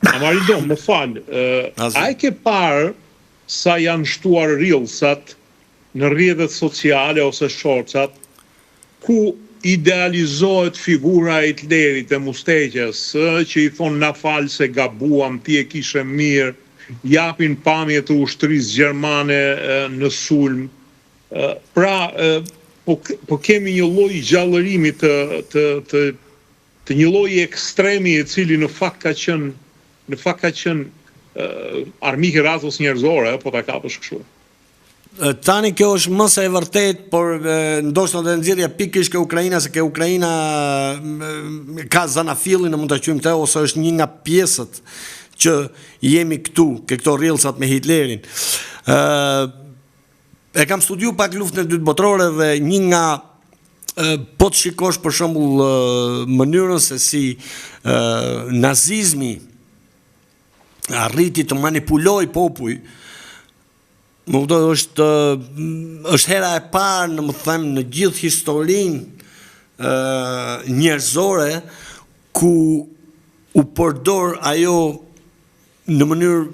Amaridon, më falë, a e ke parë sa janë shtuar rilsat në rrjetet sociale ose shorcat, ku idealizohet figura e Hitlerit e Musteqes, që i thonë na falë se gabuam, ti e kishe mirë, japin pamje të ushtrisë gjermane në sulm. Po kemi një lloj gjallërimi të një lloji ekstremi i cili në fakt ka qenë armik i razës njerëzore, po ta kapësh kështu. Tani kjo është më se e vërtet, por ndoshta do të nxjerrja pikërisht ke Ukraina, se ke Ukraina ka zanafillin, mund ta quajmë këtë, ose është një nga pjesët që jemi këtu, ke këto rrillsat me Hitlerin. E kam studiu pak luftën e dytë botërore dhe një nga po të shikosh për shembull mënyrën se si nazizmi arriti të manipuloj popull, më kupton, është hera e parë, në më them, në gjithë historinë njerëzore ku u përdor ajo në mënyrë,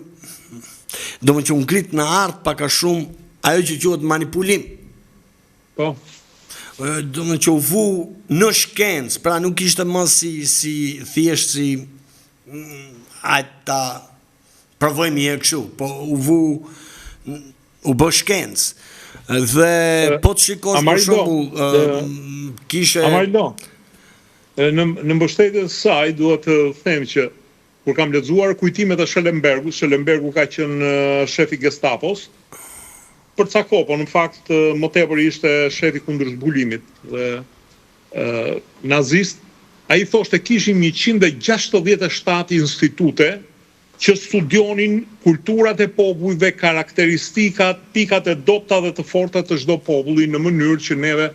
do më që u ngrit në art pak a shumë ajo që quhet manipulim. Po. Do më që u vu në shkencë, pra nuk ishte më si thjesht si ta provojmë një kështu, po u bë shkencë. Dhe po të shikosh për shembull kishe Amarildo. Në mbështetjen e saj duhet të them që kur kam lexuar kujtimet e Schellenbergu ka qenë shefi Gestapos për ca kohë, po në fakt më tepër ishte shefi kundër zbulimit dhe nazist. Ai thoshte kishim 167 institute që studionin kulturat e popujve, karakteristikat, pikat e dobta dhe të forta të çdo populli në mënyrë që neve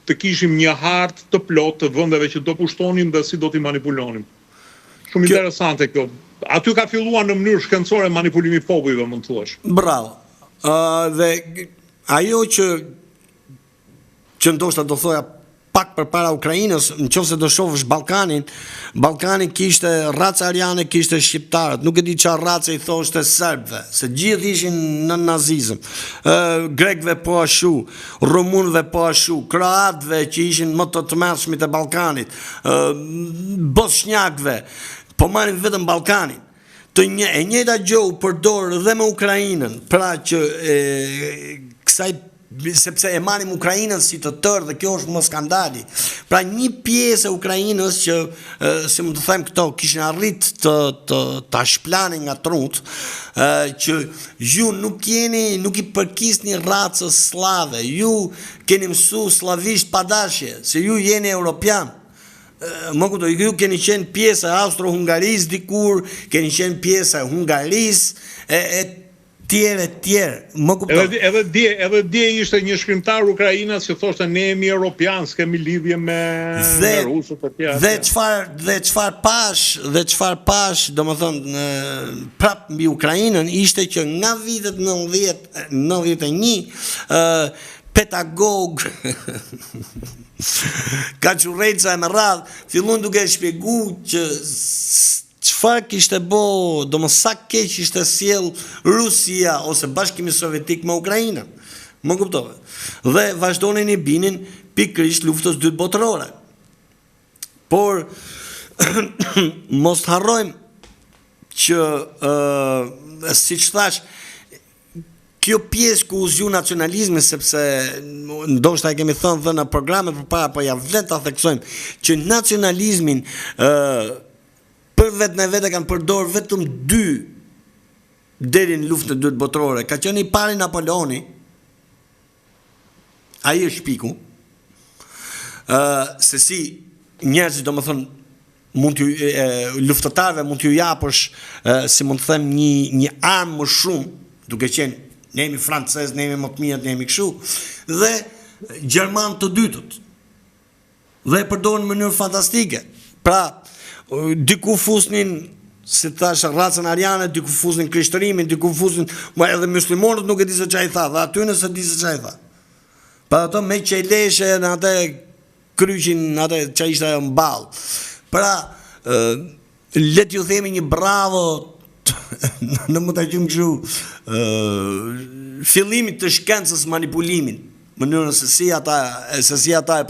të kishim një hartë të plotë të vendeve që do pushtonim dhe si do t'i manipulonim. Shumë interesante kjo. Aty ka filluar në mënyrë shkencore manipulimi i popujve, mund të thuash. Bravo. Dhe ajo që ndoshta do thoja pak përpara Ukrainës, nëse do shohësh Ballkani kishte racë ariane, kishte shqiptarët, nuk e di çfarë racë i thoshte serbëve, se gjithë ishin në nazizëm. Grekëve po ashtu, rumunëve po ashtu, kroatëve që ishin më të tmerrshmit e Ballkanit, bosnjakëve, po marrin vetëm Ballkanin. E njëjta gjë u përdor dhe me Ukrainën, pra që sepse e marrim Ukrainën si të tërë dhe kjo është më skandali. Pra një pjesë e Ukrainës që, si mund të them këto, kishin arrit të shplanin nga trut, që ju nuk i përkisni racës slave, ju keni mësu slavisht padashje, se ju jeni europian. Më kuptoj, ju keni qenë pjesë e Austro-Hungarisë dikur, keni qenë pjesë e Hungarisë e tjerë. Më kuptoj. Edhe dje ishte një shkrimtar ukrainas që thoshte ne jemi europian, s'kemi lidhje me rusët e tjerë. Dhe çfarë pash, domethënë prap mbi Ukrainën ishte që nga vitet 90-91 pedagog Kaçurreca e me radhë fillon duke shpjegu që çfarë kishte bo, sa keq ishte sjell Rusia ose Bashkimi Sovjetik me Ukrainën. Më kuptove. Dhe vazhdonin i binin pikërisht luftës dytë botërore. Por mos harrojmë që siç thash, kjo pjesë ku u zgju nacionalizmi, sepse ndoshta e kemi thënë dhe në programe përpara, po ja vlen ta theksojmë që nacionalizmin për vetë në vete kanë përdor vetëm 2 deri në luftën e dytë botërore. Ka qenë i pari Napoleoni, ai është shpiku, se si njerëzit domethënë luftëtarëve mund t'ju japësh, si mund të them, një armë më shumë, duke qenë ne jemi francezë, ne jemi më të mirët, ne jemi kështu, dhe gjerman të dytët. Dhe e përdorin në mënyrë fantastike. Pra, diku fusnin, si thash, racën ariane, diku fusnin krishtërimin, diku fusnin, edhe muslimonët nuk e di se çfarë i tha, dhe aty nëse di se çfarë i tha. Pa ato me qeleshe në atë kryqin, atë që ishte ajo mballë. Pra, le t'ju themi një bravo, në më të gjumë këshu, fillimit të shkencës manipulimin, mënyrën se si ata e